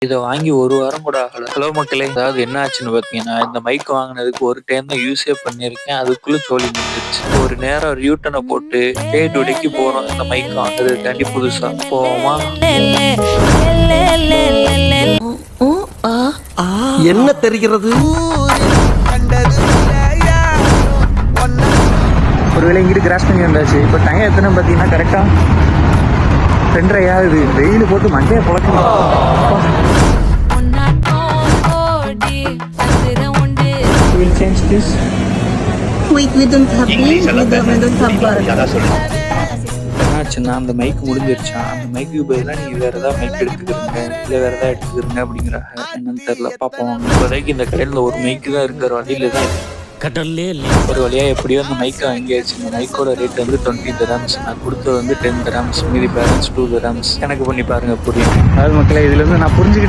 இத வாங்கி 1 வாரம் கூட ஆகல. ஹலோ மக்களே! அதாவது என்ன ஆச்சுன்னு பார்த்தீங்கன்னா, இந்த மைக் வாங்குனதுக்கு ஒரு டைம் தான் யூஸே பண்ணியிருக்கேன். அதுக்குள்ள சோலி முடிஞ்சிருச்சு. ஒரு நேரம் ஒரு யூ-டர்ன போட்டு டே டு டேக்கு போறோம் இந்த மைக் வாங்குறதுக்காண்டி புதுசா. போவோமா? என்ன தெரிகிறது? ஒருவேளை இங்கிட்டு கிராஸ் பண்ணி வந்தாச்சு. இப்போ டைம் எத்தனை பார்த்தீங்கன்னா கரெக்டா 2:30 ஆகுது. வெயில் போட்டு மண்டையை பொழக்கணும். Will change this? Wait, we don't have this. We don't have bar. என்னாச்சுன்னா அந்த மைக் முடிஞ்சிருச்சா, அந்த மைக்கு பதிலாக நீங்கள் வேறு ஏதாவது மைக் எடுத்துக்கிறீங்க, இல்லை வேறு ஏதாவது எடுத்துக்கிறீங்க அப்படிங்கிறாங்க. என்னன்னு தெரில, பார்ப்போம். இப்போதைக்கு இந்த கடையில் ஒரு மைக்கு தான் இருக்கிற வழியில தான் கடல்லே ஒரு வழியாக எப்படியோ அந்த மைக்கை வாங்கியாச்சு. இந்த மைக்கோட ரேட் வந்து 20 dirhams. நான் கொடுத்தது வந்து 10 dirhams. மீதி பேலன்ஸ் 2 dirhams. எனக்கு பண்ணி பாருங்க புரியும். அதாவது மக்களை இதுலேருந்து நான் புரிஞ்சுக்கிட்டு